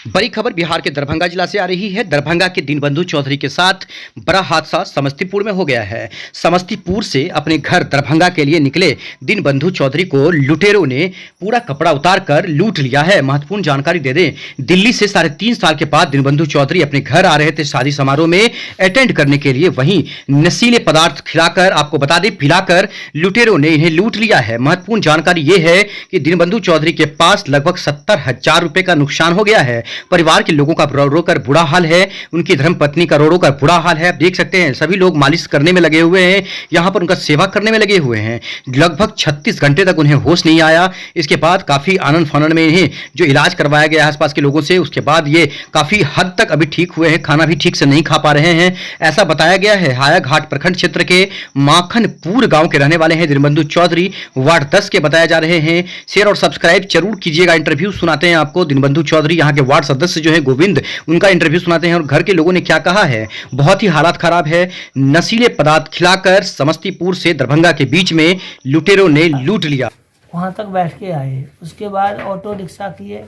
बड़ी खबर बिहार के दरभंगा जिला से आ रही है। दरभंगा के दीनबंधु चौधरी के साथ बड़ा हादसा समस्तीपुर में हो गया है। समस्तीपुर से अपने घर दरभंगा के लिए निकले दीनबंधु चौधरी को लुटेरों ने पूरा कपड़ा उतार कर लूट लिया है। महत्वपूर्ण जानकारी दे दें, दिल्ली से 3.5 साल के बाद दीनबंधु चौधरी अपने घर आ रहे थे शादी समारोह में अटेंड करने के लिए। वहीं नशीले पदार्थ खिलाकर, आपको बता दें पिलाकर, लुटेरों ने इन्हें लूट लिया है। महत्वपूर्ण जानकारी यह है कि दीनबंधु चौधरी के पास लगभग 70,000 रुपए का नुकसान हो गया है। परिवार के लोगों का रो रो कर बुरा हाल है, उनकी धर्मपत्नी का रो रो कर बुरा हाल है। आप देख सकते हैं सभी लोग मालिश करने में लगे हुए हैं, यहाँ पर उनका सेवा करने में लगे हुए हैं। लगभग 36 घंटे तक उन्हें होश नहीं आया। इसके बाद काफी आनंद फानंद में इन्हें जो इलाज करवाया गया आसपास के लोगों से, उसके बाद ये काफी हद तक अभी ठीक हुए हैं, खाना भी ठीक से नहीं खा पा रहे हैं, ऐसा बताया गया है। हायाघाट प्रखंड क्षेत्र के माखनपुर गांव के रहने वाले हैं दीनबंधु चौधरी, वार्ड 10 के बताया जा रहे हैं। शेयर और सब्सक्राइब जरूर कीजिएगा। इंटरव्यू सुनाते हैं आपको दीनबंधु चौधरी, यहाँ के वार्ड सदस्य जो है गोविंद, उनका इंटरव्यू सुनाते हैं और घर के लोगों ने क्या कहा है। बहुत ही हालात खराब है। नशीले पदार्थ खिलाकर समस्तीपुर से दरभंगा के बीच में लुटेरों ने लूट लिया। वहाँ तक बैठ के आए, उसके बाद ऑटो रिक्शा किए,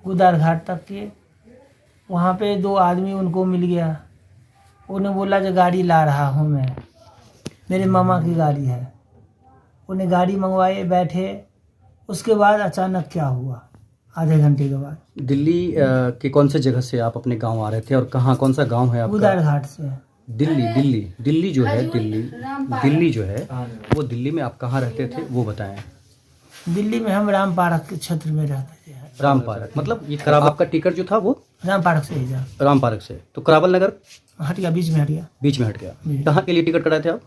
गुदार घाट तक किए। वहाँ पे 2 आदमी उनको मिल गया, उन्हें बोला जो गाड़ी ला रहा हूँ मैं, मेरे मामा की गाड़ी है। उन्हें गाड़ी मंगवाए, बैठे। उसके बाद अचानक क्या हुआ, आधे घंटे के बाद दिल्ली के कौन से जगह से आप अपने गांव आ रहे थे और कहाँ, कौन सा गांव है आपका? गुदार घाट से। दिल्ली जो है, दिल्ली जो है वो दिल्ली में आप कहाँ रहते थे वो बताएं। दिल्ली में हम राम पार्क के क्षेत्र में रहते थे। राम पार्क मतलब ये करावल, आपका टिकट जो था वो राम पार्क से ही जा, राम पार्क से, तो करावल नगर हट गया, बीच में हट गया। बीच में हट गया। कहाँ के लिए टिकट कराए थे आप?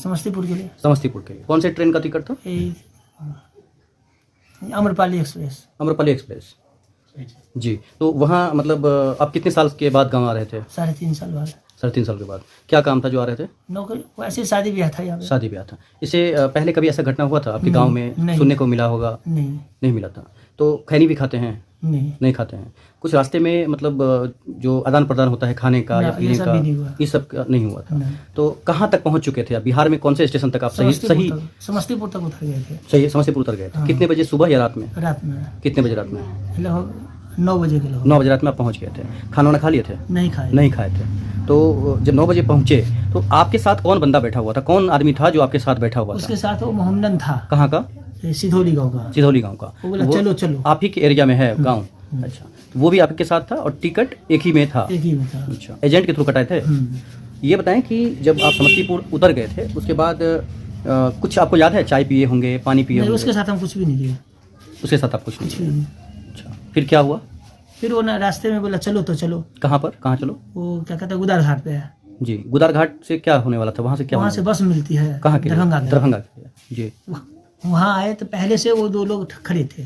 समस्तीपुर के लिए। समस्तीपुर के लिए। कौन से ट्रेन का टिकट था? अम्रपाली एक्सप्रेस। अम्रपाली एक्सप्रेस जी। तो वहाँ मतलब आप कितने साल के बाद गाँव आ रहे थे? 3.5 साल बाद। 3.5 साल के बाद। क्या काम था जो आ रहे थे? नौकरी, वैसे शादी ब्याह था यहाँ पे। शादी ब्याह था। इससे पहले कभी ऐसा घटना हुआ था आपके गांव में? सुनने को मिला होगा। नहीं मिला था। तो खैनी भी खाते हैं? नहीं खाते हैं। कुछ रास्ते में मतलब जो आदान प्रदान होता है खाने का या पीने का, ये सब नहीं हुआ था। तो कहाँ तक पहुँच चुके थे आप? बिहार में कौन से स्टेशन तक आप सही समस्तीपुर तक उतर गए थे। सही समस्तीपुर उतर गए थे। कितने बजे, सुबह या रात में? रात में। कितने बजे रात में? 9 बजे के लोग। 9 बजे रात में आप पहुँच गए थे। खाना वाना खा लिए थे? नहीं खाए थे। तो जब 9 बजे पहुँचे तो आपके साथ कौन बंदा बैठा हुआ था? कौन आदमी था जो आपके साथ बैठा हुआ था? उसके साथ वो मोहम्मदन था। कहाँ का? सिधौली गांव का। सिधौली गांव का। वो बोला चलो चलो। आप ही के एरिया में है गांव? अच्छा, तो वो भी आपके साथ था और टिकट एक ही में था? एक ही में था। अच्छा, एजेंट के थ्रू कटाए थे? ये बताएं कि जब आप समस्तीपुर उतर गए थे उसके बाद कुछ आपको याद है, चाय पिए होंगे, पानी पिए होंगे? उसके साथ हम कुछ भी नहीं किया। उसके साथ आप कुछ नहीं? अच्छा, फिर क्या हुआ? फिर वो ना रास्ते में बोला चलो तो चलो। कहाँ पर? कहाँ चलो? वो क्या कहते हैं, गुदार घाट पे है जी। गुदार घाट से क्या होने वाला था? वहाँ से क्या? वहाँ से बस मिलती है। कहाँ के? दरभंगा के जी। वहाँ आए तो पहले से वो 2 लोग खड़े थे।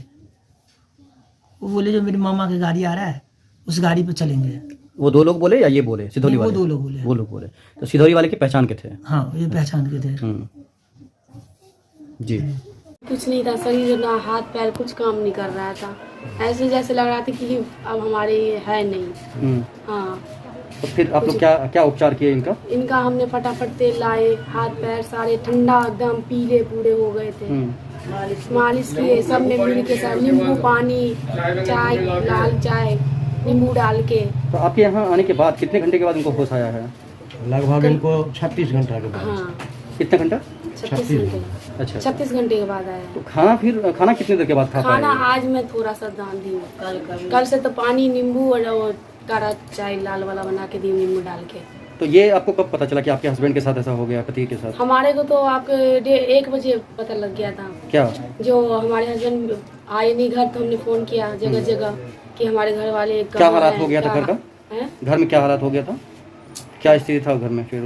वो बोले जो मेरी मामा की गाड़ी आ रहा है, उस गाड़ी पे चलेंगे। वो 2 लोग बोले या ये बोले? सिधौली वाले? वो 2 लोग बोले। वो लोग बोले। तो सिधौली वाले की पहचान के थे? हाँ, ये पहचान के थे जी। कुछ नहीं था, शरीर ना हाथ पैर कुछ काम नहीं कर रहा था। ऐसे जैसे लग रहा था कि अब हमारे है नहीं। हाँ। तो फिर आप लोग क्या उपचार किए इनका? इनका हमने फटाफट तेल लाए, हाथ पैर सारे ठंडा एकदम पीले पूरे हो गए थे। मालिश किए सब ने मिल के, सब नींबू पानी, चाय, लाल चाय, नींबू डाल के। तो आपके यहाँ आने के बाद कितने घंटे के बाद इनको होश आया है? लगभग इनको 36 घंटा के बाद। हाँ, कितना घंटा? 36 घंटे। अच्छा, 36 घंटे के बाद आया। तो खाना कितने देर के बाद खा पाए? खाना आज मैं थोड़ा सा दान दी, कल से तो पानी, नींबू और कारा चाय लाल वाला बना के दी, नींबू डाल के। तो ये आपको कब पता चला कि आपके हस्बैंड के साथ ऐसा हो गया, पति के साथ? हमारे को तो आपके 1 बजे पता लग गया था। क्या? जो हमारे हस्बैंड आए नहीं घर, तो हमने फोन किया जगह जगह कि हमारे घर वाले क्या हालात हो गया था घर का? घर में क्या हालात हो गया था? क्या स्थिति था घर में? फिर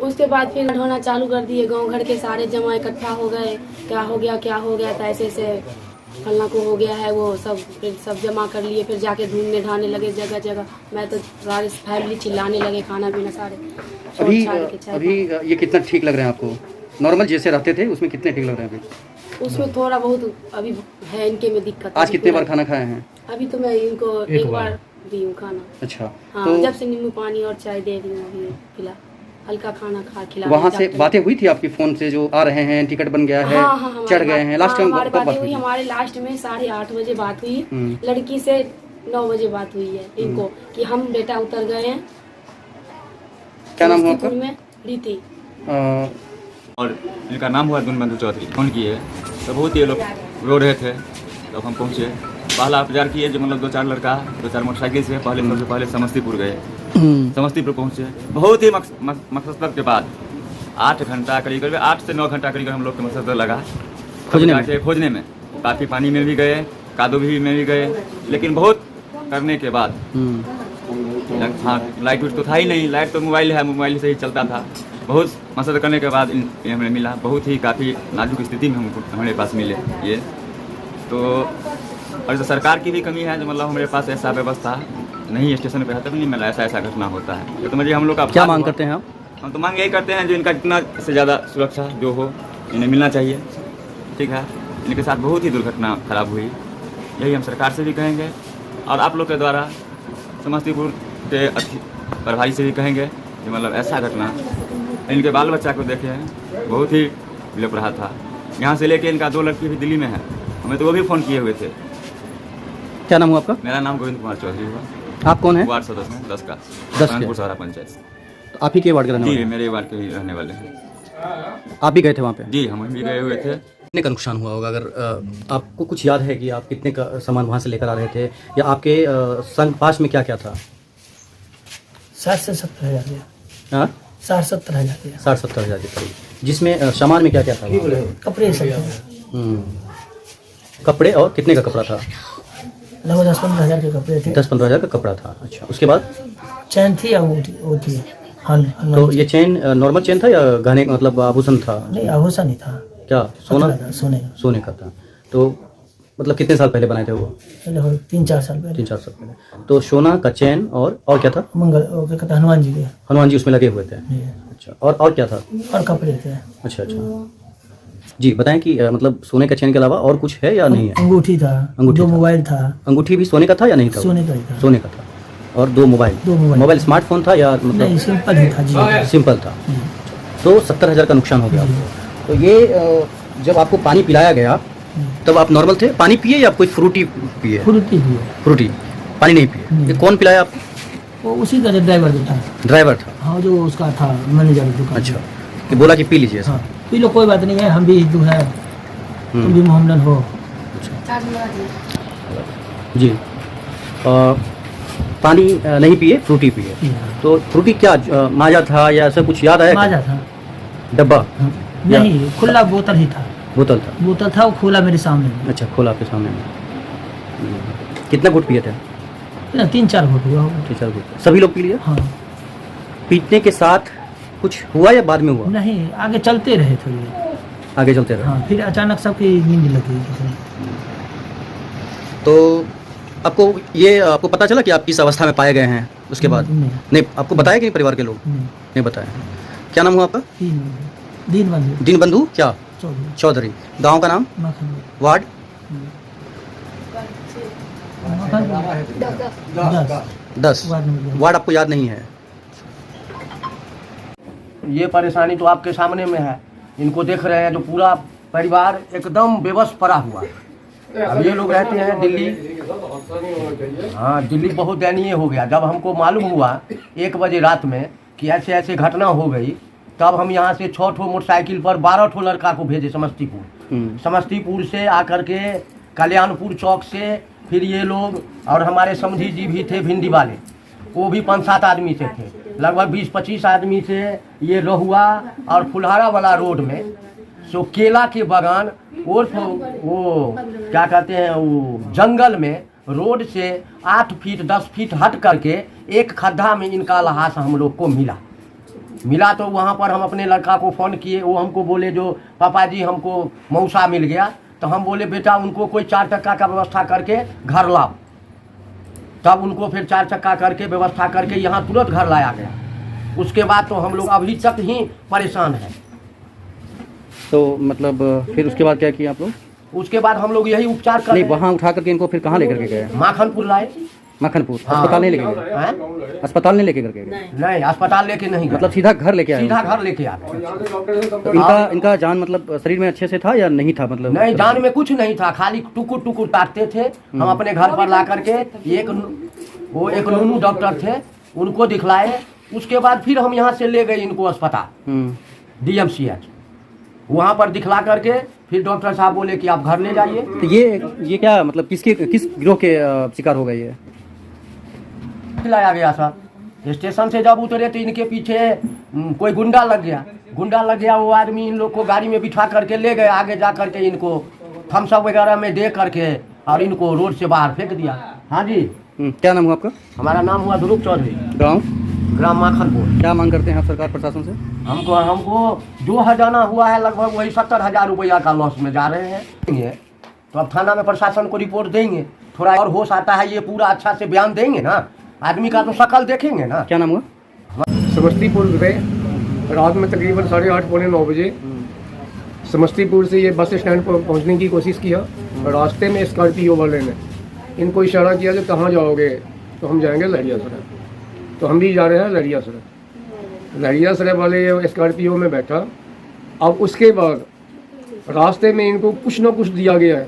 उसके बाद फिर ढोना चालू कर दिए। गांव घर के सारे जमा इकट्ठा हो गए, क्या हो गया था, ऐसे फलना को हो गया है, वो सब जमा कर लिए। फिर जाके ढूंढने ढाने लगे जगह जगह। मैं तो सारी फैमिली चिल्लाने लगे, खाना पीना सारे। अभी ये कितना ठीक लग रहा है आपको? नॉर्मल जैसे रहते थे उसमें कितने ठीक लग रहे हैं अभी? उसमें थोड़ा बहुत अभी है इनके में दिक्कत। आज कितने बार खाना खाए हैं? अभी तो मैं इनको एक बार दी हूँ खाना। अच्छा। हाँ, तो जब से नींबू पानी और चाय दे रही हूँ, खिला हल्का खाना खिला। वहाँ से बातें हुई थी आपकी फोन से जो आ रहे हैं, टिकट बन गया है? हाँ, चढ़ गए हैं? लास्ट टाइम हमारी बातें हुई। हमारे लास्ट में 8:30 बजे बात हुई लड़की से। 9 बजे बात हुई है इनको कि हम बेटा उतर गए हैं। क्या नाम हुआ आपका? समस्तीपुर में रीति। और इनका नाम हुआ दीनबंधु चौधरी। फोन किए तो बहुत ये लोग रो रहे थे, तो हम पहुँचे। पहला इंतजार किए जो मतलब 2-4 लड़का 2-4 मोटरसाइकिल से सबसे पहले समस्तीपुर गए। समस्तीपुर पहुँचे, बहुत ही मकसद के बाद 8 घंटा करीब 8 से 9 घंटा करीब हम लोग को मकसद लगा खोजने में। काफ़ी पानी में भी गए, कादो में भी गए, लेकिन बहुत करने के बाद हाँ लाइट तो था ही नहीं। लाइट तो मोबाइल है, मोबाइल से ही चलता था। बहुत मसद करने के बाद हमें मिला। बहुत ही काफ़ी नाजुक स्थिति में हमारे पास मिले ये तो। और तो सरकार की भी कमी है जो मतलब हमारे पास ऐसा व्यवस्था नहीं, स्टेशन पे है तब नहीं मिला। ऐसा घटना होता है तो मुझे हम लोग का क्या मांग करते हैं आप? हम तो मांग यही करते हैं जो इनका जितना से ज़्यादा सुरक्षा जो हो इन्हें मिलना चाहिए। ठीक है, इनके साथ बहुत ही दुर्घटना खराब हुई, यही हम सरकार से भी कहेंगे और आप लोग के द्वारा समस्तीपुर के प्रभारी से भी कहेंगे कि मतलब ऐसा घटना इनके बाल बच्चा को देखे बहुत ही विलप रहा था। यहाँ से लेके इनका 2 लड़की भी दिल्ली में है, हमें तो वो भी फ़ोन किए हुए थे। क्या नाम हुआ आपका? मेरा नाम गोविंद कुमार चौधरी हुआ। आप कौन है? वार्ड सदस्य हैं 10 का, 10 कानपुर सारा पंचायत। तो आप ही के वार्ड के रहने वाले जी हैं? मेरे वार्ड के ही रहने वाले हैं। आप भी गए थे वहाँ पे? जी हम भी गए हुए थे। कितने का नुकसान हुआ होगा? अगर आपको कुछ याद है कि आप कितने का सामान वहाँ से लेकर आ रहे थे, या आपके संग पास में क्या क्या था? 60 से 70 हज़ार गया। हाँ, 60-70 हज़ार गया। 60-70 हज़ार के करीब, जिसमें सामान में क्या क्या था? कपड़े सब थे। कपड़े, और कितने का कपड़ा था? लगभग 10-15 हज़ार के कपड़े थे। 10-15 हज़ार का कपड़ा था। अच्छा, उसके बाद? चैन थी या वो थी? हाँ, तो ये चेन नॉर्मल चेन था या गहने मतलब आभूषण था? नहीं, आभूषण नहीं था। क्या सोना? सोने का। सोने का था। तो मतलब कितने साल पहले बनाए थे वो? लगभग 3-4 साल पहले। 3-4 साल पहले। तो सोना का चेन और क्या था? वो क्या कहते हैं, हनुमान जी के। हनुमान जी उसमें लगे हुए थे। जी। अच्छा, और क्या था? और कपड़े थे। अच्छा अच्छा जी, बताएं कि मतलब सोने का चेन के अलावा और कुछ है या नहीं है? अंगूठी था, अंगूठी दो था। मोबाइल था। अंगूठी भी सोने का था या नहीं था? सोने का ही था। सोने का था। और 2 मोबाइल। मोबाइल स्मार्टफोन था या नहीं, मतलब सिंपल ही था जी। सिंपल था? तो 70 हज़ार का नुकसान हो गया आपको। तो ये जब आपको पानी पिलाया गया तब आप नॉर्मल थे? पानी पिए या कोई फ्रूटी पिए? फ्रूटी भी है। फ्रूटी, पानी नहीं पिए। ये कौन पिलाया आपको? वो उसी का जो ड्राइवर था। ड्राइवर था? हाँ, जो उसका था मैनेजर दुकान। अच्छा, कि बोला कि पी लीजिए। हाँ, पी लो, कोई बात नहीं है, हम भी हिंदू हैं, तुम भी मोहम्मदन हो। जी, पानी नहीं पिए, फ्रूटी पिए। तो फ्रूटी क्या माजा था या ऐसा कुछ याद आया? माजा था। डब्बा? नहीं, खुला बोतल ही था। बोतल था? बोतल था, वो खोला मेरे सामने। अच्छा, खोला आपके सामने में। कितना घुट पिए थे? 3-4 घुट हुआ होगा। 3-4 घुट। सभी लोग पी लिए? हाँ। पीटने के साथ कुछ हुआ या बाद में हुआ? नहीं, आगे चलते रहे थोड़ी। आगे चलते रहे। हाँ, फिर अचानक सबकी नींद लगी। तो आपको पता चला कि आप किस अवस्था में पाए गए हैं उसके बाद? नहीं, आपको बताया कि नहीं परिवार के लोग? नहीं बताया। क्या नाम हुआ आपका? दीनबंधु। दीनबंधु क्या चौधरी। गांव का नाम? वार्ड? 10। वार्ड आपको याद नहीं है? ये परेशानी तो आपके सामने में है, इनको देख रहे हैं। तो पूरा परिवार एकदम बेबस पड़ा हुआ है। अब ये लोग रहते हैं दिल्ली। हाँ, दिल्ली बहुत दयनीय हो गया। जब हमको मालूम हुआ 1 बजे रात में कि ऐसे ऐसे घटना हो गई, तब हम यहाँ से 6 ठो मोटरसाइकिल पर 12 ठो लड़का को भेजे समस्तीपुर। समस्तीपुर से आकर के कल्याणपुर चौक से फिर ये लोग और हमारे समधी जी भी थे भिंडी वाले, वो भी 5-7 आदमी से थे। लगभग 20-25 आदमी से ये रहुआ और फुलहारा वाला रोड में सो केला के बागान और वो क्या कहते हैं वो जंगल में रोड से 8 फीट 10 फीट हट करके एक खड्डा में इनका लाश हम लोग को मिला। तो वहाँ पर हम अपने लड़का को फ़ोन किए। वो हमको बोले जो पापा जी हमको मौसा मिल गया। तो हम बोले बेटा उनको कोई 4 चक्का का व्यवस्था करके घर लाओ। तब उनको फिर 4 चक्का करके व्यवस्था करके यहाँ तुरंत घर लाया गया। उसके बाद तो हम लोग अभी तक ही परेशान हैं। तो मतलब फिर उसके बाद क्या किया आप लोग? उसके बाद हम लोग यही उपचार कर नहीं, वहाँ उठा करके इनको फिर कहाँ लेकर के गए? माखनपुर लाए। मक्खनपुर हाँ। अस्पताल नहीं लेके गए? हैं? अस्पताल नहीं लेके करके गए? नहीं, अस्पताल लेके नहीं गए, मतलब सीधा घर लेके आए? सीधा घर लेके आ गए। तो इनका जान मतलब शरीर में अच्छे से था या नहीं था? मतलब नहीं, जान में कुछ नहीं था, खाली टुकुर टुकुर काटते थे। हम अपने घर पर ला करके एक नूनू डॉक्टर थे, उनको दिखलाए। उसके बाद फिर हम यहाँ से ले गए इनको अस्पताल DMCH, वहाँ पर दिखला करके फिर डॉक्टर साहब बोले कि आप घर ले जाइए। तो ये क्या मतलब किस गिरोह के शिकार हो गए ये? लाया गया सर, स्टेशन से जब उतरे तो इनके पीछे कोई गुंडा लग गया। वो आदमी इन लोग को गाड़ी में बिठा करके ले गए, आगे जा करके इनको थम्सअप वगैरह में दे करके और इनको रोड से बाहर फेंक दिया। हाँ जी। क्या नाम हुआ आपका? हमारा नाम हुआ ध्रुव चौधरी, ग्राम माखनपुर। क्या मांग करते हैं आप सरकार प्रशासन से? हमको जो हजाना हुआ है लगभग वही 70,000 रुपया का लॉस में जा रहे हैं। तो अब थाना में प्रशासन को रिपोर्ट देंगे, थोड़ा और होश आता है, ये पूरा अच्छा से बयान देंगे ना, आदमी का तो शकल देखेंगे ना। क्या नाम हुआ? समस्तीपुर से रात में तकरीबन 8:30 पौने 9 बजे समस्तीपुर से ये बस स्टैंड पर पहुंचने की कोशिश किया। रास्ते में स्कॉर्पियो वाले ने इनको इशारा किया कि कहाँ जाओगे? तो हम जाएंगे लहरियासराय। तो हम भी जा रहे हैं लहरियासराय वाले ये स्कॉर्पियो में बैठा। अब उसके बाद रास्ते में इनको कुछ ना कुछ दिया गया है,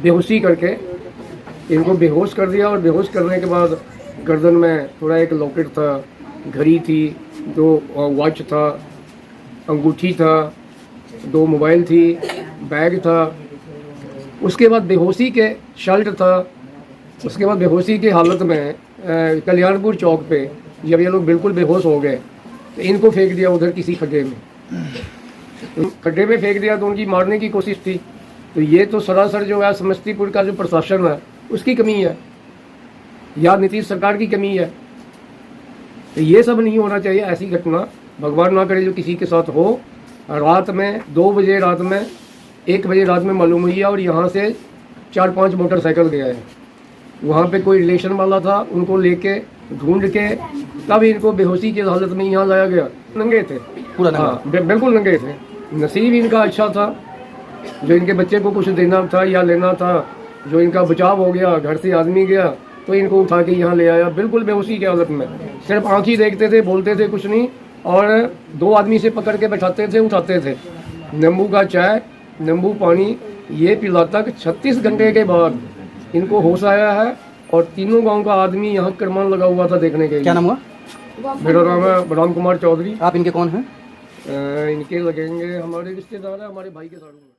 बेहोशी करके इनको बेहोश कर दिया। और बेहोश करने के बाद गर्दन में थोड़ा एक लॉकेट था, घड़ी थी, 2 वॉच था, अंगूठी था, 2 मोबाइल थी, बैग था। उसके बाद बेहोशी के शर्ट था। उसके बाद बेहोशी की हालत में कल्याणपुर चौक पे जब ये लोग बिल्कुल बेहोश हो गए तो इनको फेंक दिया उधर किसी खड्डे में। खड्डे में फेंक दिया तो उनकी मारने की कोशिश थी। तो ये तो सरासर जो है समस्तीपुर का जो प्रशासन है उसकी कमी है या नीतीश सरकार की कमी है। तो ये सब नहीं होना चाहिए। ऐसी घटना भगवान ना करे जो किसी के साथ हो। रात में 2 बजे रात में 1 बजे रात में मालूम हुई है और यहाँ से 4-5 मोटरसाइकिल गया है। वहाँ पे कोई रिलेशन वाला था, उनको लेके ढूंढ के तब इनको बेहोशी की हालत में यहाँ लाया गया। नंगे थे पूरा नंगा? हाँ, बिल्कुल नंगे थे। नसीब इनका अच्छा था जो इनके बच्चे को कुछ देना था या लेना था, जो इनका बचाव हो गया, घर से आदमी गया तो इनको उठा के यहाँ ले आया बिल्कुल बेहोशी की हालत में। सिर्फ आँख ही देखते थे, बोलते थे कुछ नहीं, और 2 आदमी से पकड़ के बैठाते थे, उठाते थे। नींबू का चाय, नींबू पानी ये पिला तक 36 घंटे के बाद इनको होश आया है। और तीनों गांव का आदमी यहाँ क्रमान लगा हुआ था देखने के लिए। क्या नाम हुआ? मेरा नाम है राम कुमार चौधरी। आप इनके कौन हैं? इनके लगेंगे हमारे रिश्तेदार है, हमारे भाई के साथ।